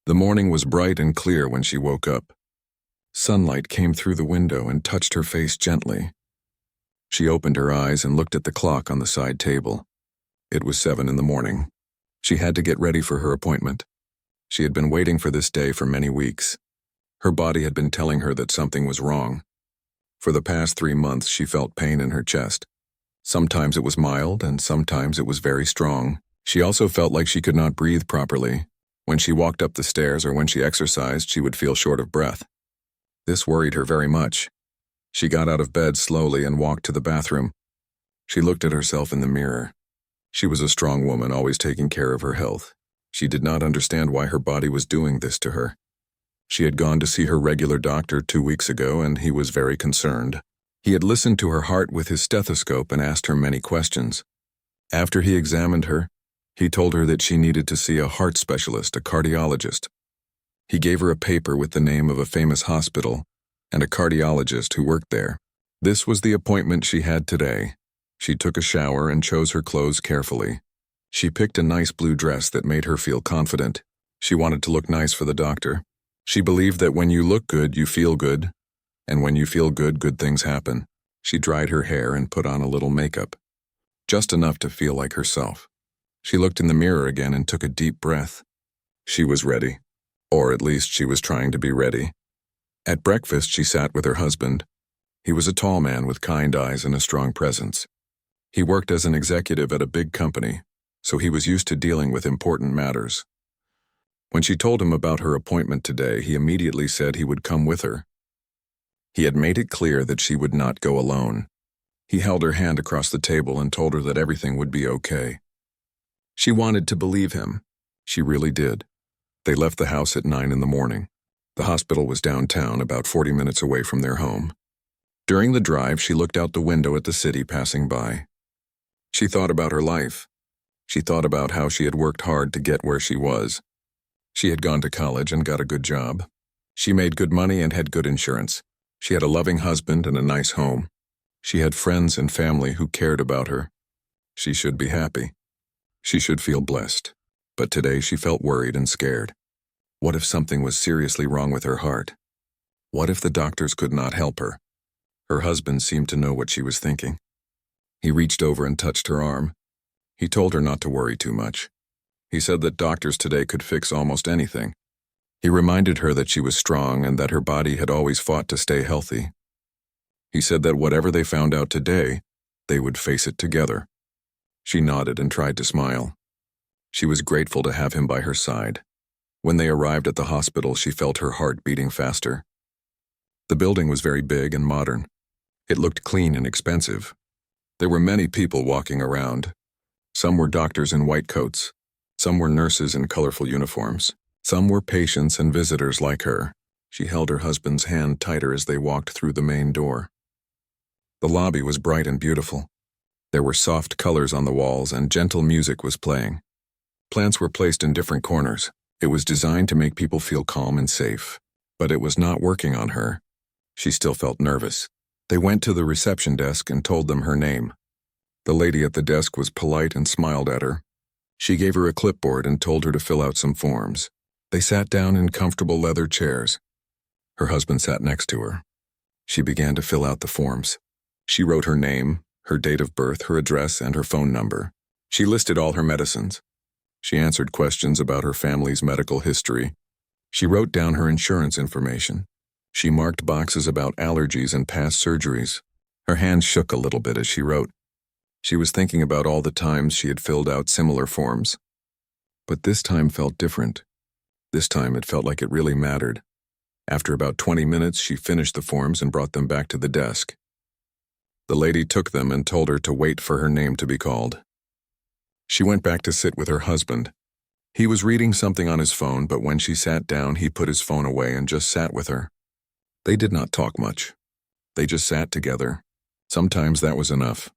The morning was bright and clear when she woke up. Sunlight came through the window and touched her face gently. She opened her eyes and looked at the clock on the side table. It was 7 in the morning. She had to get ready for her appointment. She had been waiting for this day for many weeks. Her body had been telling her that something was wrong. For the past 3 months, she felt pain in her chest. Sometimes it was mild, and sometimes it was very strong. She also felt like she could not breathe properly. When she walked up the stairs or when she exercised, she would feel short of breath. This worried her very much. She got out of bed slowly and walked to the bathroom. She looked at herself in the mirror. She was a strong woman, always taking care of her health. She did not understand why her body was doing this to her. She had gone to see her regular doctor 2 weeks ago, and he was very concerned. He had listened to her heart with his stethoscope and asked her many questions. After he examined her, he told her that she needed to see a heart specialist, a cardiologist. He gave her a paper with the name of a famous hospital and a cardiologist who worked there. This was the appointment she had today. She took a shower and chose her clothes carefully. She picked a nice blue dress that made her feel confident. She wanted to look nice for the doctor. She believed that when you look good, you feel good, and when you feel good, good things happen. She dried her hair and put on a little makeup, just enough to feel like herself. She looked in the mirror again and took a deep breath. She was ready, or at least she was trying to be ready. At breakfast, she sat with her husband. He was a tall man with kind eyes and a strong presence. He worked as an executive at a big company, so he was used to dealing with important matters. When she told him about her appointment today, he immediately said he would come with her. He had made it clear that she would not go alone. He held her hand across the table and told her that everything would be okay. She wanted to believe him. She really did. They left the house at 9 in the morning. The hospital was downtown, about 40 minutes away from their home. During the drive, she looked out the window at the city passing by. She thought about her life. She thought about how she had worked hard to get where she was. She had gone to college and got a good job. She made good money and had good insurance. She had a loving husband and a nice home. She had friends and family who cared about her. She should be happy. She should feel blessed. But today she felt worried and scared. What if something was seriously wrong with her heart? What if the doctors could not help her? Her husband seemed to know what she was thinking. He reached over and touched her arm. He told her not to worry too much. He said that doctors today could fix almost anything. He reminded her that she was strong and that her body had always fought to stay healthy. He said that whatever they found out today, they would face it together. She nodded and tried to smile. She was grateful to have him by her side. When they arrived at the hospital, she felt her heart beating faster. The building was very big and modern. It looked clean and expensive. There were many people walking around. Some were doctors in white coats. Some were nurses in colorful uniforms. Some were patients and visitors like her. She held her husband's hand tighter as they walked through the main door. The lobby was bright and beautiful. There were soft colors on the walls and gentle music was playing. Plants were placed in different corners. It was designed to make people feel calm and safe. But it was not working on her. She still felt nervous. They went to the reception desk and told them her name. The lady at the desk was polite and smiled at her. She gave her a clipboard and told her to fill out some forms. They sat down in comfortable leather chairs. Her husband sat next to her. She began to fill out the forms. She wrote her name, her date of birth, her address, and her phone number. She listed all her medicines. She answered questions about her family's medical history. She wrote down her insurance information. She marked boxes about allergies and past surgeries. Her hands shook a little bit as she wrote. She was thinking about all the times she had filled out similar forms. But this time felt different. This time it felt like it really mattered. After about 20 minutes, she finished the forms and brought them back to the desk. The lady took them and told her to wait for her name to be called. She went back to sit with her husband. He was reading something on his phone, but when she sat down, he put his phone away and just sat with her. They did not talk much. They just sat together. Sometimes that was enough.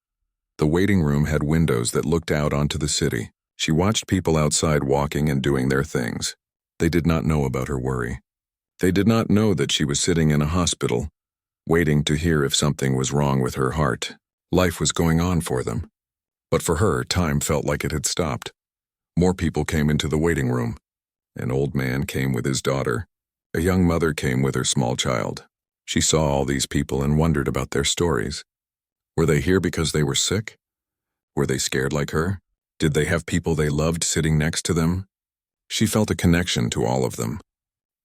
The waiting room had windows that looked out onto the city. She watched people outside walking and doing their things. They did not know about her worry. They did not know that she was sitting in a hospital, waiting to hear if something was wrong with her heart. Life was going on for them. But for her, time felt like it had stopped. More people came into the waiting room. An old man came with his daughter. A young mother came with her small child. She saw all these people and wondered about their stories. Were they here because they were sick? Were they scared like her? Did they have people they loved sitting next to them? She felt a connection to all of them.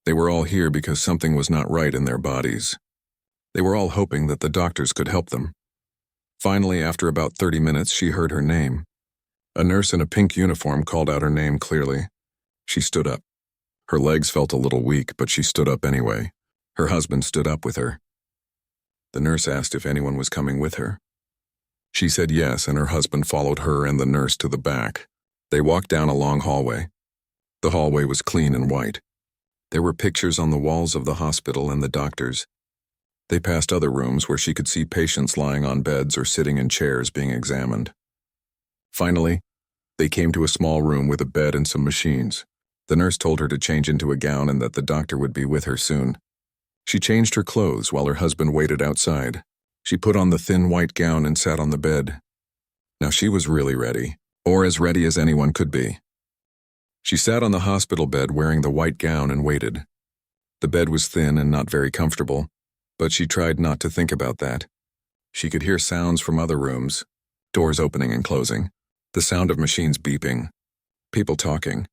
They were all here because something was not right in their bodies. They were all hoping that the doctors could help them. Finally, after about 30 minutes, she heard her name. A nurse in a pink uniform called out her name clearly. She stood up. Her legs felt a little weak, but she stood up anyway. Her husband stood up with her. The nurse asked if anyone was coming with her. She said yes, and her husband followed her and the nurse to the back. They walked down a long hallway. The hallway was clean and white. There were pictures on the walls of the hospital and the doctors. They passed other rooms where she could see patients lying on beds or sitting in chairs being examined. Finally, they came to a small room with a bed and some machines. The nurse told her to change into a gown and that the doctor would be with her soon. She changed her clothes while her husband waited outside. She put on the thin white gown and sat on the bed. Now she was really ready, or as ready as anyone could be. She sat on the hospital bed wearing the white gown and waited. The bed was thin and not very comfortable, but she tried not to think about that. She could hear sounds from other rooms, doors opening and closing, the sound of machines beeping, people talking.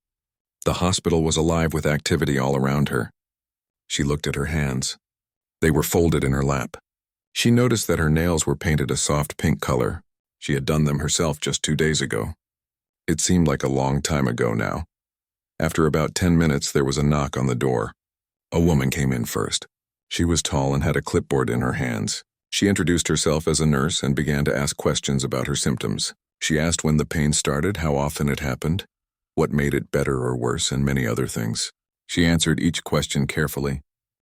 The hospital was alive with activity all around her. She looked at her hands. They were folded in her lap. She noticed that her nails were painted a soft pink color. She had done them herself just 2 days ago. It seemed like a long time ago now. After about 10 minutes, there was a knock on the door. A woman came in first. She was tall and had a clipboard in her hands. She introduced herself as a nurse and began to ask questions about her symptoms. She asked when the pain started, how often it happened, what made it better or worse, and many other things. She answered each question carefully.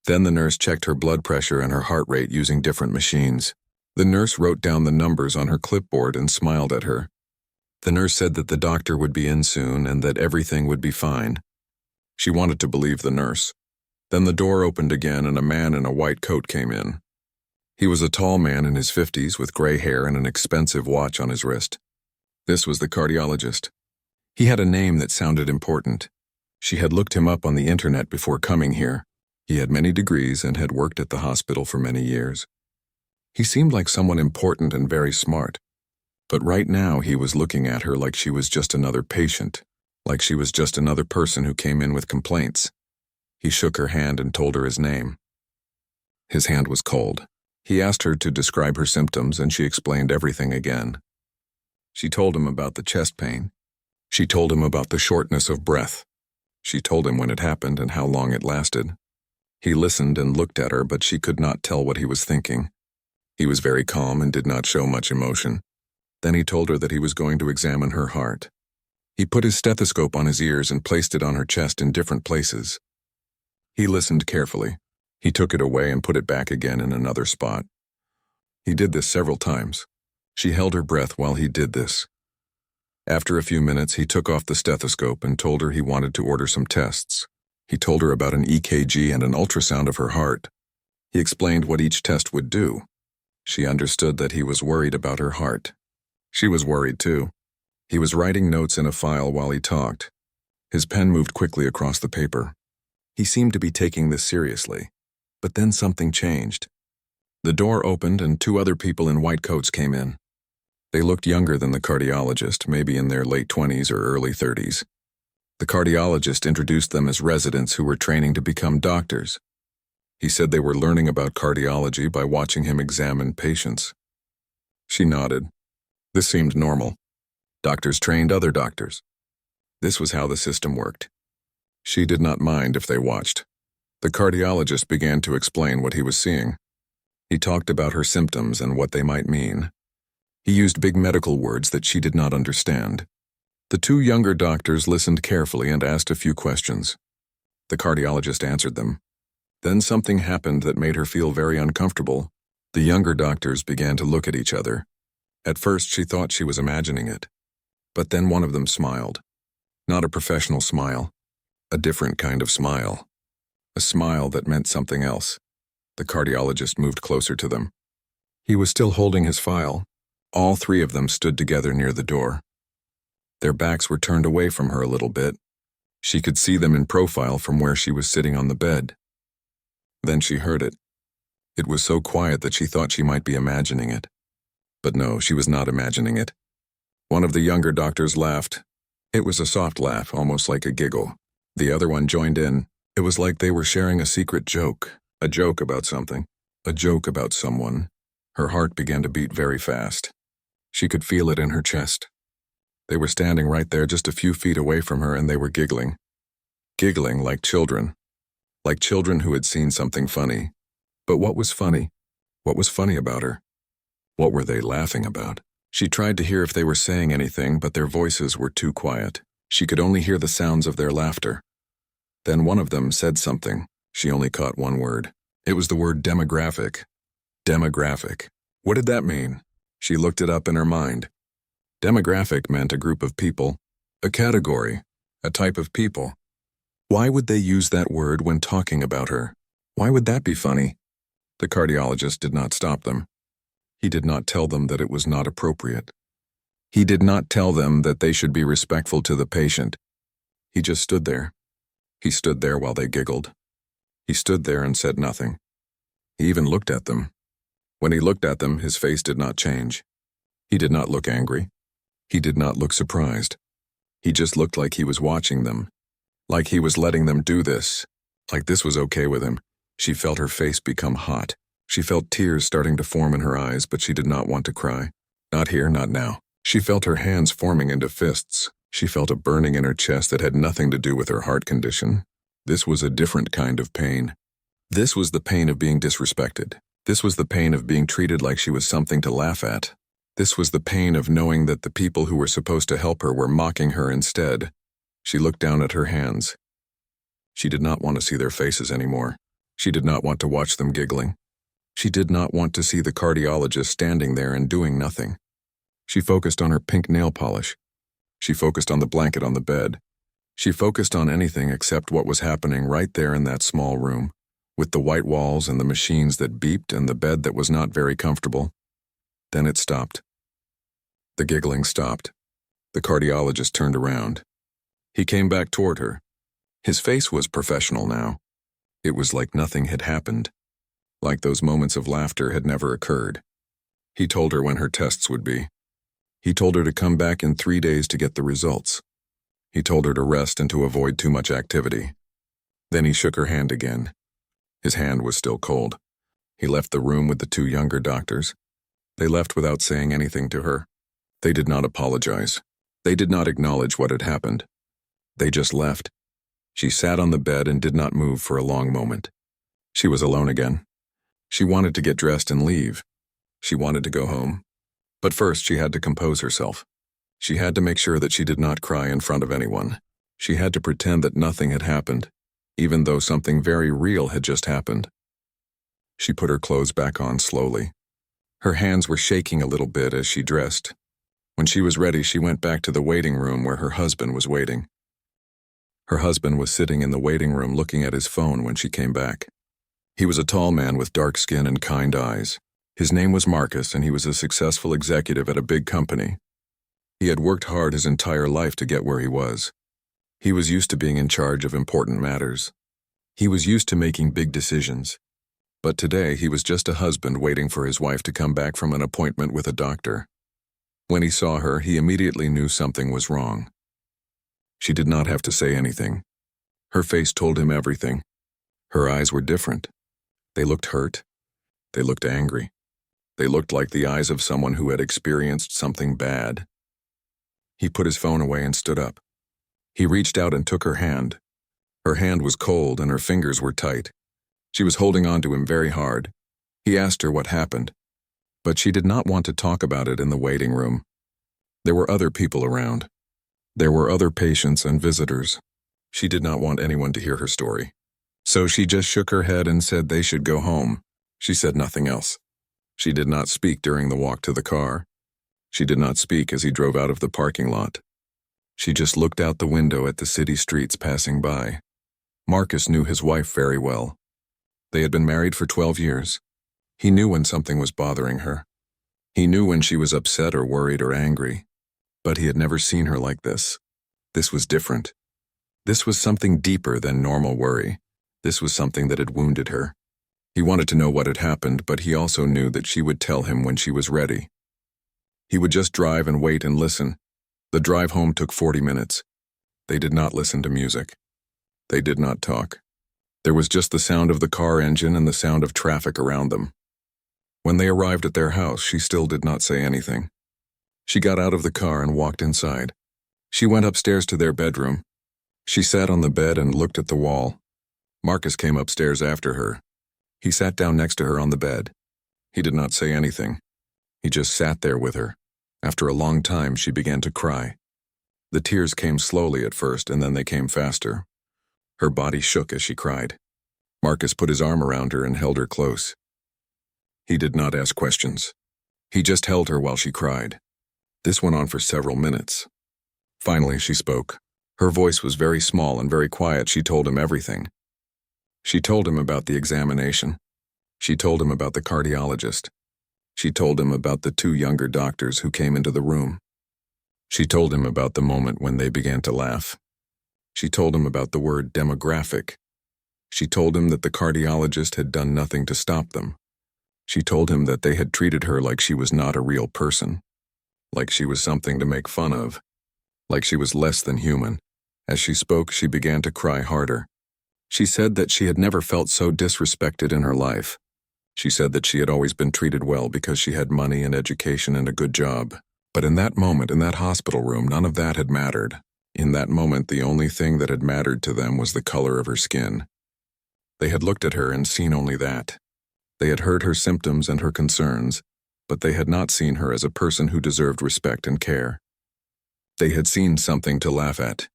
Then the nurse checked her blood pressure and her heart rate using different machines. The nurse wrote down the numbers on her clipboard and smiled at her. The nurse said that the doctor would be in soon and that everything would be fine. She wanted to believe the nurse. Then the door opened again and a man in a white coat came in. He was a tall man in his 50s with gray hair and an expensive watch on his wrist. This was the cardiologist. He had a name that sounded important. She had looked him up on the internet before coming here. He had many degrees and had worked at the hospital for many years. He seemed like someone important and very smart. But right now he was looking at her like she was just another patient, like she was just another person who came in with complaints. He shook her hand and told her his name. His hand was cold. He asked her to describe her symptoms and she explained everything again. She told him about the chest pain. She told him about the shortness of breath. She told him when it happened and how long it lasted. He listened and looked at her, but she could not tell what he was thinking. He was very calm and did not show much emotion. Then he told her that he was going to examine her heart. He put his stethoscope on his ears and placed it on her chest in different places. He listened carefully. He took it away and put it back again in another spot. He did this several times. She held her breath while he did this. After a few minutes, he took off the stethoscope and told her he wanted to order some tests. He told her about an EKG and an ultrasound of her heart. He explained what each test would do. She understood that he was worried about her heart. She was worried too. He was writing notes in a file while he talked. His pen moved quickly across the paper. He seemed to be taking this seriously. But then something changed. The door opened and 2 other people in white coats came in. They looked younger than the cardiologist, maybe in their late 20s or early 30s. The cardiologist introduced them as residents who were training to become doctors. He said they were learning about cardiology by watching him examine patients. She nodded. This seemed normal. Doctors trained other doctors. This was how the system worked. She did not mind if they watched. The cardiologist began to explain what he was seeing. He talked about her symptoms and what they might mean. He used big medical words that she did not understand. The 2 younger doctors listened carefully and asked a few questions. The cardiologist answered them. Then something happened that made her feel very uncomfortable. The younger doctors began to look at each other. At first she thought she was imagining it. But then one of them smiled. Not a professional smile. A different kind of smile. A smile that meant something else. The cardiologist moved closer to them. He was still holding his file. All 3 of them stood together near the door. Their backs were turned away from her a little bit. She could see them in profile from where she was sitting on the bed. Then she heard it. It was so quiet that she thought she might be imagining it. But no, she was not imagining it. One of the younger doctors laughed. It was a soft laugh, almost like a giggle. The other one joined in. It was like they were sharing a secret joke, a joke about something, a joke about someone. Her heart began to beat very fast. She could feel it in her chest. They were standing right there just a few feet away from her, and they were giggling. Giggling like children who had seen something funny. But what was funny? What was funny about her? What were they laughing about? She tried to hear if they were saying anything, but their voices were too quiet. She could only hear the sounds of their laughter. Then one of them said something. She only caught one word. It was the word demographic. Demographic. What did that mean? She looked it up in her mind. Demographic meant a group of people, a category, a type of people. Why would they use that word when talking about her? Why would that be funny? The cardiologist did not stop them. He did not tell them that it was not appropriate. He did not tell them that they should be respectful to the patient. He just stood there. He stood there while they giggled. He stood there and said nothing. He even looked at them. When he looked at them, his face did not change. He did not look angry. He did not look surprised. He just looked like he was watching them, like he was letting them do this, like this was okay with him. She felt her face become hot. She felt tears starting to form in her eyes, but she did not want to cry. Not here, not now. She felt her hands forming into fists. She felt a burning in her chest that had nothing to do with her heart condition. This was a different kind of pain. This was the pain of being disrespected. This was the pain of being treated like she was something to laugh at. This was the pain of knowing that the people who were supposed to help her were mocking her instead. She looked down at her hands. She did not want to see their faces anymore. She did not want to watch them giggling. She did not want to see the cardiologist standing there and doing nothing. She focused on her pink nail polish. She focused on the blanket on the bed. She focused on anything except what was happening right there in that small room, with the white walls and the machines that beeped and the bed that was not very comfortable. Then it stopped. The giggling stopped. The cardiologist turned around. He came back toward her. His face was professional now. It was like nothing had happened, like those moments of laughter had never occurred. He told her when her tests would be. He told her to come back in 3 days to get the results. He told her to rest and to avoid too much activity. Then he shook her hand again. His hand was still cold. He left the room with the 2 younger doctors. They left without saying anything to her. They did not apologize. They did not acknowledge what had happened. They just left. She sat on the bed and did not move for a long moment. She was alone again. She wanted to get dressed and leave. She wanted to go home. But first she had to compose herself. She had to make sure that she did not cry in front of anyone. She had to pretend that nothing had happened, even though something very real had just happened. She put her clothes back on slowly. Her hands were shaking a little bit as she dressed. When she was ready, she went back to the waiting room where her husband was waiting. Her husband was sitting in the waiting room looking at his phone when she came back. He was a tall man with dark skin and kind eyes. His name was Marcus, and he was a successful executive at a big company. He had worked hard his entire life to get where he was. He was used to being in charge of important matters. He was used to making big decisions. But today he was just a husband waiting for his wife to come back from an appointment with a doctor. When he saw her, he immediately knew something was wrong. She did not have to say anything. Her face told him everything. Her eyes were different. They looked hurt. They looked angry. They looked like the eyes of someone who had experienced something bad. He put his phone away and stood up. He reached out and took her hand. Her hand was cold and her fingers were tight. She was holding on to him very hard. He asked her what happened, but she did not want to talk about it in the waiting room. There were other people around. There were other patients and visitors. She did not want anyone to hear her story. So she just shook her head and said they should go home. She said nothing else. She did not speak during the walk to the car. She did not speak as he drove out of the parking lot. She just looked out the window at the city streets passing by. Marcus knew his wife very well. They had been married for 12 years. He knew when something was bothering her. He knew when she was upset or worried or angry. But he had never seen her like this. This was different. This was something deeper than normal worry. This was something that had wounded her. He wanted to know what had happened, but he also knew that she would tell him when she was ready. He would just drive and wait and listen. The drive home took 40 minutes. They did not listen to music. They did not talk. There was just the sound of the car engine and the sound of traffic around them. When they arrived at their house, she still did not say anything. She got out of the car and walked inside. She went upstairs to their bedroom. She sat on the bed and looked at the wall. Marcus came upstairs after her. He sat down next to her on the bed. He did not say anything. He just sat there with her. After a long time, she began to cry. The tears came slowly at first, and then they came faster. Her body shook as she cried. Marcus put his arm around her and held her close. He did not ask questions. He just held her while she cried. This went on for several minutes. Finally, she spoke. Her voice was very small and very quiet. She told him everything. She told him about the examination. She told him about the cardiologist. She told him about the 2 younger doctors who came into the room. She told him about the moment when they began to laugh. She told him about the word demographic. She told him that the cardiologist had done nothing to stop them. She told him that they had treated her like she was not a real person, like she was something to make fun of, like she was less than human. As she spoke, she began to cry harder. She said that she had never felt so disrespected in her life. She said that she had always been treated well because she had money and education and a good job. But in that moment, in that hospital room, none of that had mattered. In that moment, the only thing that had mattered to them was the color of her skin. They had looked at her and seen only that. They had heard her symptoms and her concerns, but they had not seen her as a person who deserved respect and care. They had seen something to laugh at.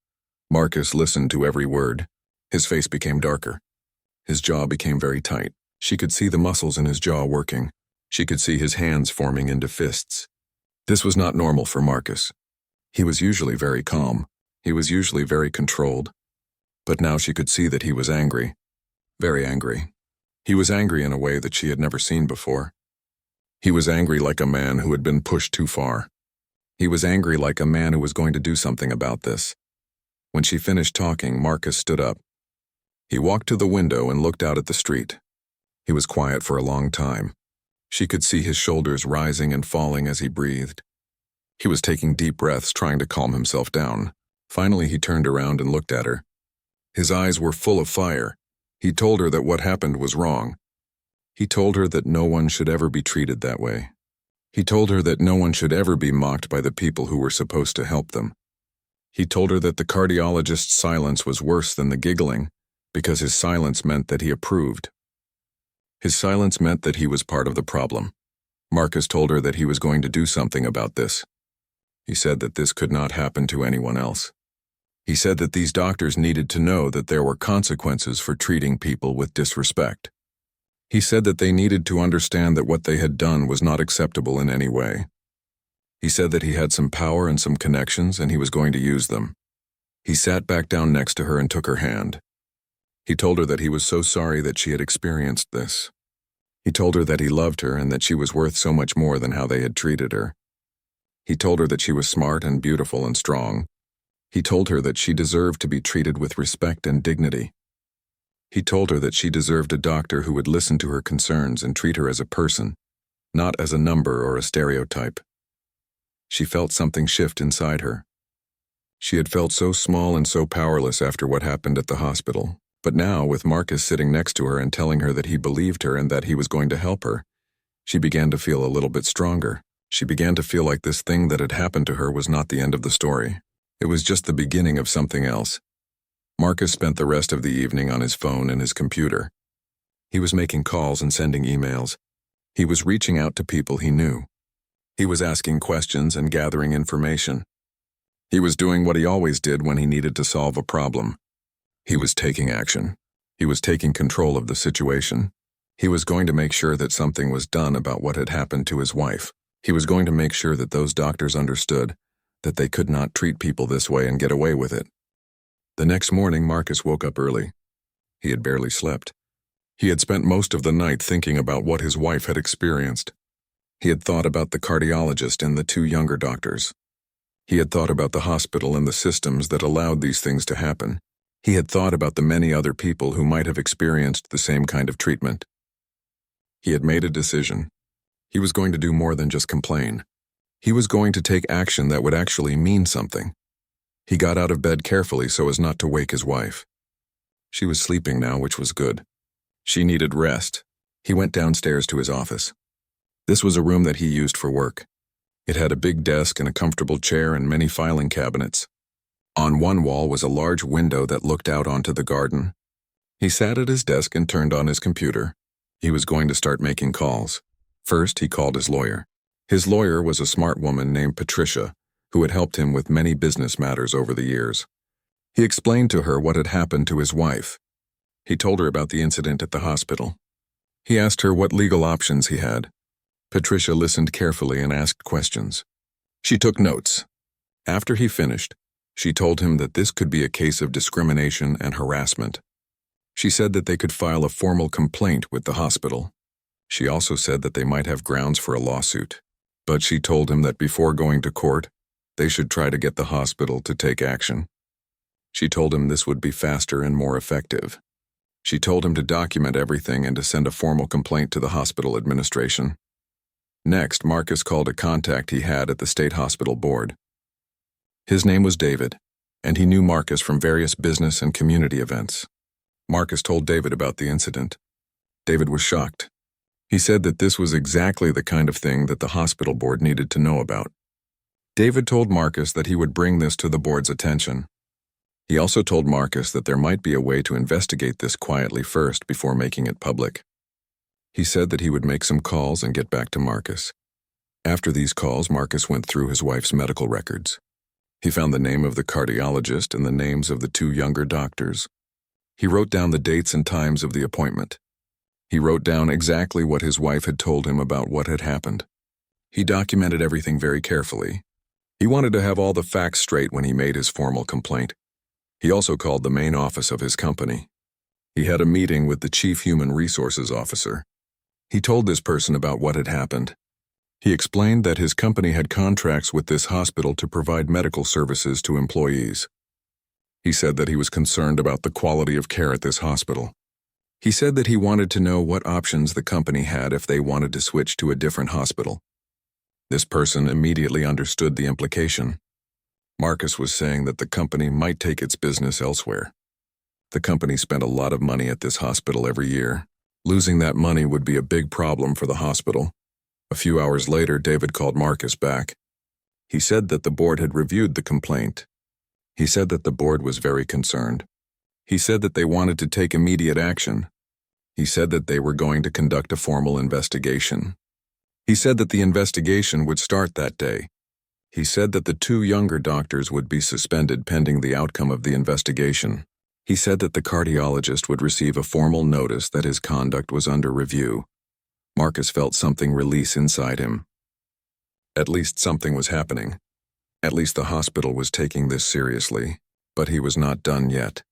Marcus listened to every word. His face became darker. His jaw became very tight. She could see the muscles in his jaw working. She could see his hands forming into fists. This was not normal for Marcus. He was usually very calm. He was usually very controlled. But now she could see that he was angry. Very angry. He was angry in a way that she had never seen before. He was angry like a man who had been pushed too far. He was angry like a man who was going to do something about this. When she finished talking, Marcus stood up. He walked to the window and looked out at the street. He was quiet for a long time. She could see his shoulders rising and falling as he breathed. He was taking deep breaths, trying to calm himself down. Finally, he turned around and looked at her. His eyes were full of fire. He told her that what happened was wrong. He told her that no one should ever be treated that way. He told her that no one should ever be mocked by the people who were supposed to help them. He told her that the cardiologist's silence was worse than the giggling, because his silence meant that he approved. His silence meant that he was part of the problem. Marcus told her that he was going to do something about this. He said that this could not happen to anyone else. He said that these doctors needed to know that there were consequences for treating people with disrespect. He said that they needed to understand that what they had done was not acceptable in any way. He said that he had some power and some connections and he was going to use them. He sat back down next to her and took her hand. He told her that he was so sorry that she had experienced this. He told her that he loved her and that she was worth so much more than how they had treated her. He told her that she was smart and beautiful and strong. He told her that she deserved to be treated with respect and dignity. He told her that she deserved a doctor who would listen to her concerns and treat her as a person, not as a number or a stereotype. She felt something shift inside her. She had felt so small and so powerless after what happened at the hospital. But now, with Marcus sitting next to her and telling her that he believed her and that he was going to help her, she began to feel a little bit stronger. She began to feel like this thing that had happened to her was not the end of the story. It was just the beginning of something else. Marcus spent the rest of the evening on his phone and his computer. He was making calls and sending emails. He was reaching out to people he knew. He was asking questions and gathering information. He was doing what he always did when he needed to solve a problem. He was taking action. He was taking control of the situation. He was going to make sure that something was done about what had happened to his wife. He was going to make sure that those doctors understood that they could not treat people this way and get away with it. The next morning, Marcus woke up early. He had barely slept. He had spent most of the night thinking about what his wife had experienced. He had thought about the cardiologist and the 2 younger doctors. He had thought about the hospital and the systems that allowed these things to happen. He had thought about the many other people who might have experienced the same kind of treatment. He had made a decision. He was going to do more than just complain. He was going to take action that would actually mean something. He got out of bed carefully so as not to wake his wife. She was sleeping now, which was good. She needed rest. He went downstairs to his office. This was a room that he used for work. It had a big desk and a comfortable chair and many filing cabinets. On one wall was a large window that looked out onto the garden. He sat at his desk and turned on his computer. He was going to start making calls. First, he called his lawyer. His lawyer was a smart woman named Patricia, who had helped him with many business matters over the years. He explained to her what had happened to his wife. He told her about the incident at the hospital. He asked her what legal options he had. Patricia listened carefully and asked questions. She took notes. After he finished, she told him that this could be a case of discrimination and harassment. She said that they could file a formal complaint with the hospital. She also said that they might have grounds for a lawsuit. But she told him that before going to court, they should try to get the hospital to take action. She told him this would be faster and more effective. She told him to document everything and to send a formal complaint to the hospital administration. Next, Marcus called a contact he had at the state hospital board. His name was David, and he knew Marcus from various business and community events. Marcus told David about the incident. David was shocked. He said that this was exactly the kind of thing that the hospital board needed to know about. David told Marcus that he would bring this to the board's attention. He also told Marcus that there might be a way to investigate this quietly first before making it public. He said that he would make some calls and get back to Marcus. After these calls, Marcus went through his wife's medical records. He found the name of the cardiologist and the names of the two younger doctors. He wrote down the dates and times of the appointment. He wrote down exactly what his wife had told him about what had happened. He documented everything very carefully. He wanted to have all the facts straight when he made his formal complaint. He also called the main office of his company. He had a meeting with the chief human resources officer. He told this person about what had happened. He explained that his company had contracts with this hospital to provide medical services to employees. He said that he was concerned about the quality of care at this hospital. He said that he wanted to know what options the company had if they wanted to switch to a different hospital. This person immediately understood the implication. Marcus was saying that the company might take its business elsewhere. The company spent a lot of money at this hospital every year. Losing that money would be a big problem for the hospital. A few hours later, David called Marcus back. He said that the board had reviewed the complaint. He said that the board was very concerned. He said that they wanted to take immediate action. He said that they were going to conduct a formal investigation. He said that the investigation would start that day. He said that the two younger doctors would be suspended pending the outcome of the investigation. He said that the cardiologist would receive a formal notice that his conduct was under review. Marcus felt something release inside him. At least something was happening. At least the hospital was taking this seriously, but he was not done yet.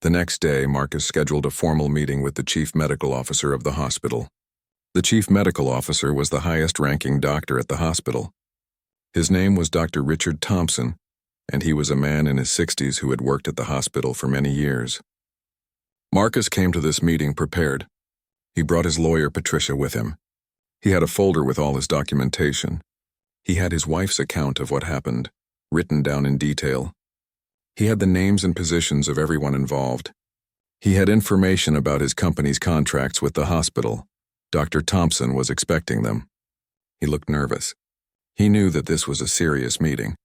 The next day, Marcus scheduled a formal meeting with the chief medical officer of the hospital. The chief medical officer was the highest-ranking doctor at the hospital. His name was Dr. Richard Thompson, and he was a man in his 60s who had worked at the hospital for many years. Marcus came to this meeting prepared. He brought his lawyer, Patricia, with him. He had a folder with all his documentation. He had his wife's account of what happened, written down in detail. He had the names and positions of everyone involved. He had information about his company's contracts with the hospital. Dr. Thompson was expecting them. He looked nervous. He knew that this was a serious meeting.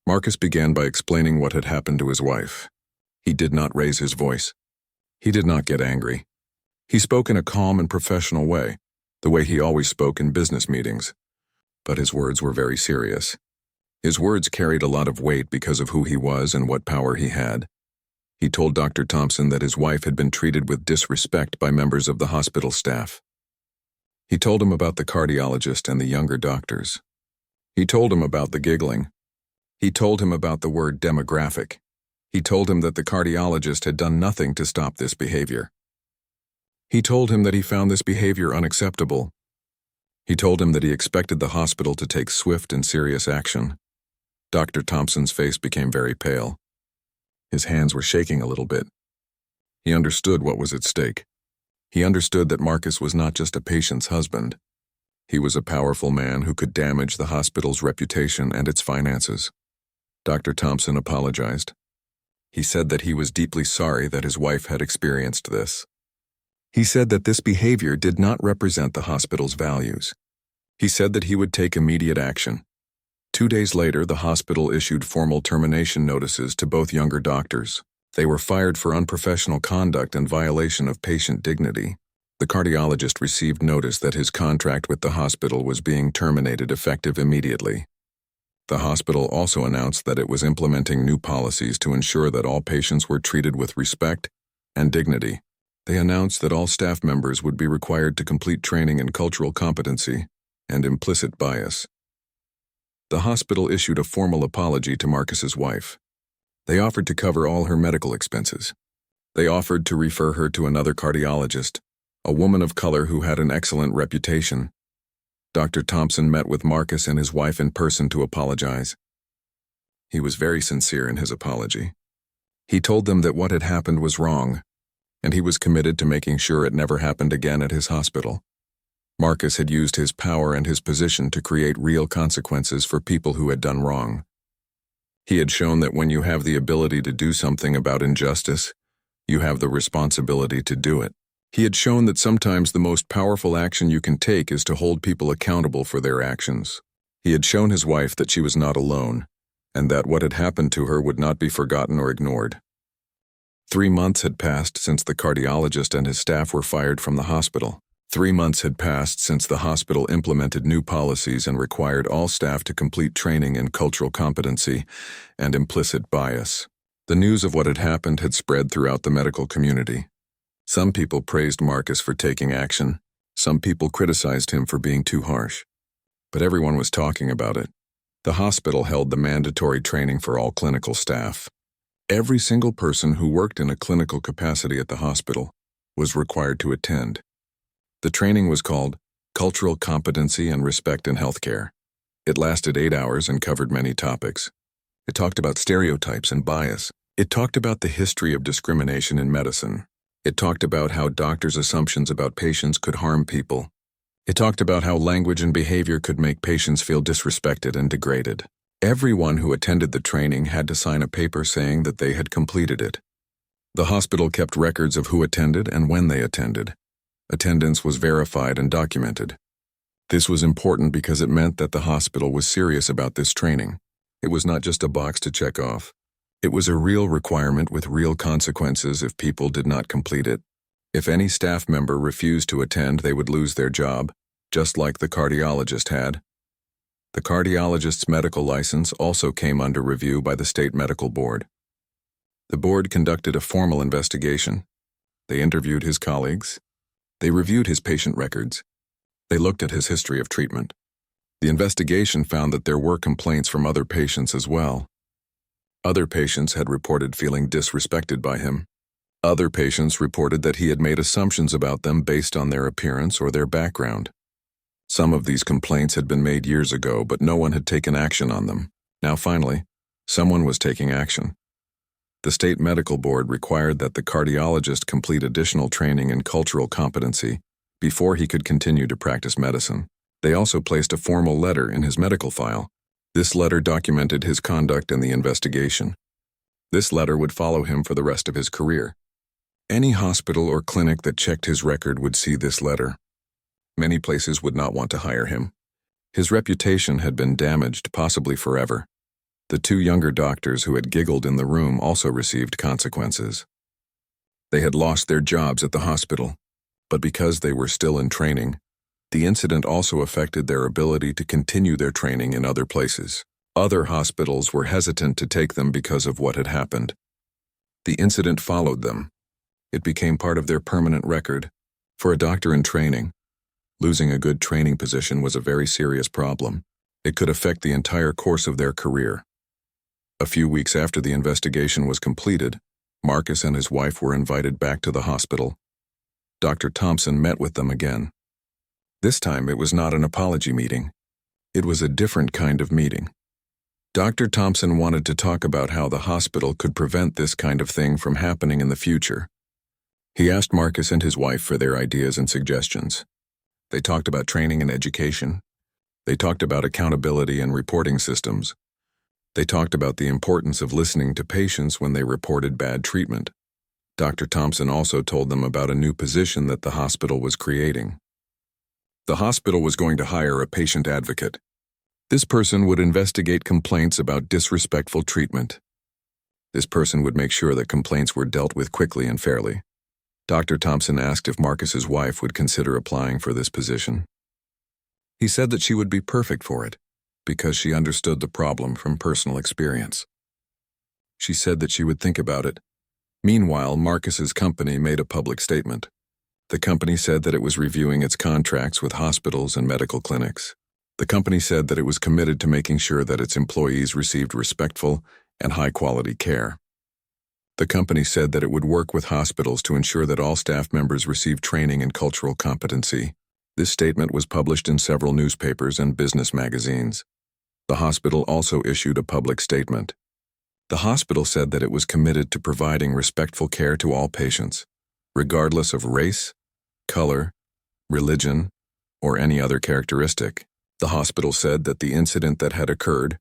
Marcus began by explaining what had happened to his wife. He did not raise his voice. He did not get angry. He spoke in a calm and professional way, the way he always spoke in business meetings. But his words were very serious. His words carried a lot of weight because of who he was and what power he had. He told Dr. Thompson that his wife had been treated with disrespect by members of the hospital staff. He told him about the cardiologist and the younger doctors. He told him about the giggling. He told him about the word demographic. He told him that the cardiologist had done nothing to stop this behavior. He told him that he found this behavior unacceptable. He told him that he expected the hospital to take swift and serious action. Dr. Thompson's face became very pale. His hands were shaking a little bit. He understood what was at stake. He understood that Marcus was not just a patient's husband. He was a powerful man who could damage the hospital's reputation and its finances. Dr. Thompson apologized. He said that he was deeply sorry that his wife had experienced this. He said that this behavior did not represent the hospital's values. He said that he would take immediate action. 2 days later, the hospital issued formal termination notices to both younger doctors. They were fired for unprofessional conduct and violation of patient dignity. The cardiologist received notice that his contract with the hospital was being terminated effective immediately. The hospital also announced that it was implementing new policies to ensure that all patients were treated with respect and dignity. They announced that all staff members would be required to complete training in cultural competency and implicit bias. The hospital issued a formal apology to Marcus's wife. They offered to cover all her medical expenses. They offered to refer her to another cardiologist, a woman of color who had an excellent reputation. Dr. Thompson met with Marcus and his wife in person to apologize. He was very sincere in his apology. He told them that what had happened was wrong, and he was committed to making sure it never happened again at his hospital. Marcus had used his power and his position to create real consequences for people who had done wrong. He had shown that when you have the ability to do something about injustice, you have the responsibility to do it. He had shown that sometimes the most powerful action you can take is to hold people accountable for their actions. He had shown his wife that she was not alone, and that what had happened to her would not be forgotten or ignored. 3 months had passed since the cardiologist and his staff were fired from the hospital. 3 months had passed since the hospital implemented new policies and required all staff to complete training in cultural competency and implicit bias. The news of what had happened had spread throughout the medical community. Some people praised Marcus for taking action. Some people criticized him for being too harsh. But everyone was talking about it. The hospital held the mandatory training for all clinical staff. Every single person who worked in a clinical capacity at the hospital was required to attend. The training was called Cultural Competency and Respect in Healthcare. It lasted 8 hours and covered many topics. It talked about stereotypes and bias. It talked about the history of discrimination in medicine. It talked about how doctors' assumptions about patients could harm people. It talked about how language and behavior could make patients feel disrespected and degraded. Everyone who attended the training had to sign a paper saying that they had completed it. The hospital kept records of who attended and when they attended. Attendance was verified and documented. This was important because it meant that the hospital was serious about this training. It was not just a box to check off. It was a real requirement with real consequences if people did not complete it. If any staff member refused to attend, they would lose their job, just like the cardiologist had. The cardiologist's medical license also came under review by the state medical board. The board conducted a formal investigation. They interviewed his colleagues. They reviewed his patient records. They looked at his history of treatment. The investigation found that there were complaints from other patients as well. Other patients had reported feeling disrespected by him. Other patients reported that he had made assumptions about them based on their appearance or their background. Some of these complaints had been made years ago, but no one had taken action on them. Now finally, someone was taking action. The state medical board required that the cardiologist complete additional training in cultural competency before he could continue to practice medicine. They also placed a formal letter in his medical file. This letter documented his conduct in the investigation. This letter would follow him for the rest of his career. Any hospital or clinic that checked his record would see this letter. Many places would not want to hire him. His reputation had been damaged, possibly forever. The 2 younger doctors who had giggled in the room also received consequences. They had lost their jobs at the hospital, but because they were still in training, the incident also affected their ability to continue their training in other places. Other hospitals were hesitant to take them because of what had happened. The incident followed them. It became part of their permanent record. For a doctor in training, losing a good training position was a very serious problem. It could affect the entire course of their career. A few weeks after the investigation was completed, Marcus and his wife were invited back to the hospital. Dr. Thompson met with them again. This time it was not an apology meeting. It was a different kind of meeting. Dr. Thompson wanted to talk about how the hospital could prevent this kind of thing from happening in the future. He asked Marcus and his wife for their ideas and suggestions. They talked about training and education. They talked about accountability and reporting systems. They talked about the importance of listening to patients when they reported bad treatment. Dr. Thompson also told them about a new position that the hospital was creating. The hospital was going to hire a patient advocate. This person would investigate complaints about disrespectful treatment. This person would make sure that complaints were dealt with quickly and fairly. Dr. Thompson asked if Marcus's wife would consider applying for this position. He said that she would be perfect for it, because she understood the problem from personal experience. She said that she would think about it. Meanwhile, Marcus's company made a public statement. The company said that it was reviewing its contracts with hospitals and medical clinics. The company said that it was committed to making sure that its employees received respectful and high-quality care. The company said that it would work with hospitals to ensure that all staff members received training in cultural competency. This statement was published in several newspapers and business magazines. The hospital also issued a public statement. The hospital said that it was committed to providing respectful care to all patients, regardless of race, color, religion, or any other characteristic. The hospital said that the incident that had occurred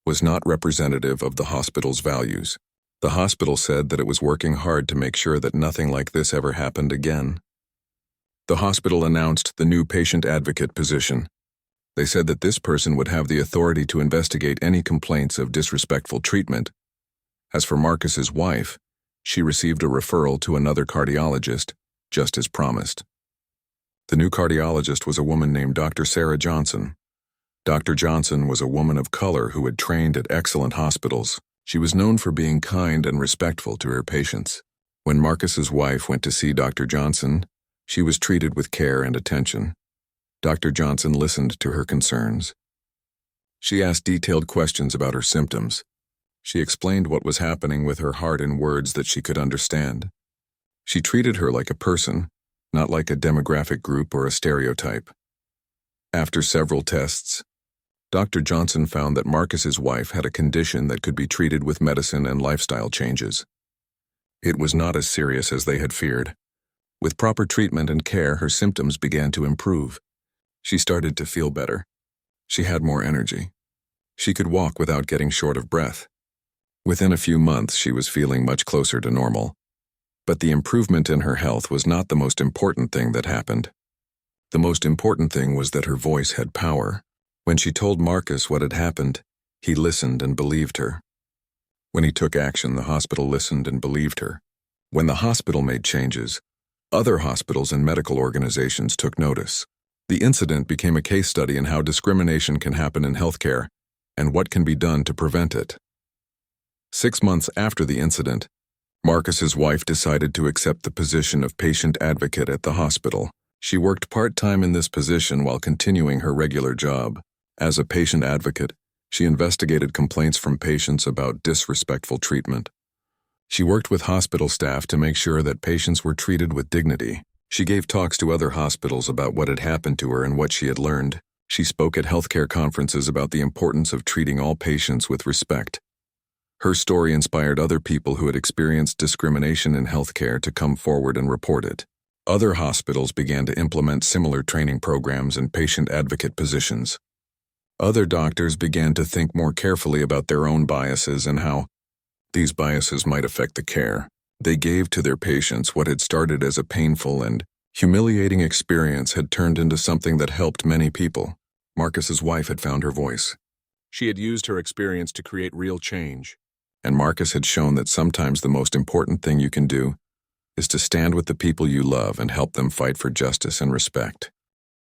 was not representative of the hospital's values. The hospital said that it was working hard to make sure that nothing like this ever happened again. The hospital announced the new patient advocate position. They said that this person would have the authority to investigate any complaints of disrespectful treatment. As for Marcus's wife, she received a referral to another cardiologist, just as promised. The new cardiologist was a woman named Dr. Sarah Johnson. Dr. Johnson was a woman of color who had trained at excellent hospitals. She was known for being kind and respectful to her patients. When Marcus's wife went to see Dr. Johnson, she was treated with care and attention. Dr. Johnson listened to her concerns. She asked detailed questions about her symptoms. She explained what was happening with her heart in words that she could understand. She treated her like a person, not like a demographic group or a stereotype. After several tests, Dr. Johnson found that Marcus's wife had a condition that could be treated with medicine and lifestyle changes. It was not as serious as they had feared. With proper treatment and care, her symptoms began to improve. She started to feel better. She had more energy. She could walk without getting short of breath. Within a few months, she was feeling much closer to normal. But the improvement in her health was not the most important thing that happened. The most important thing was that her voice had power. When she told Marcus what had happened, he listened and believed her. When he took action, the hospital listened and believed her. When the hospital made changes, other hospitals and medical organizations took notice. The incident became a case study in how discrimination can happen in healthcare and what can be done to prevent it. 6 months after the incident, Marcus's wife decided to accept the position of patient advocate at the hospital. She worked part-time in this position while continuing her regular job. As a patient advocate, she investigated complaints from patients about disrespectful treatment. She worked with hospital staff to make sure that patients were treated with dignity. She gave talks to other hospitals about what had happened to her and what she had learned. She spoke at healthcare conferences about the importance of treating all patients with respect. Her story inspired other people who had experienced discrimination in healthcare to come forward and report it. Other hospitals began to implement similar training programs and patient advocate positions. Other doctors began to think more carefully about their own biases and how these biases might affect the care they gave to their patients. What had started as a painful and humiliating experience had turned into something that helped many people. Marcus's wife had found her voice. She had used her experience to create real change. And Marcus had shown that sometimes the most important thing you can do is to stand with the people you love and help them fight for justice and respect.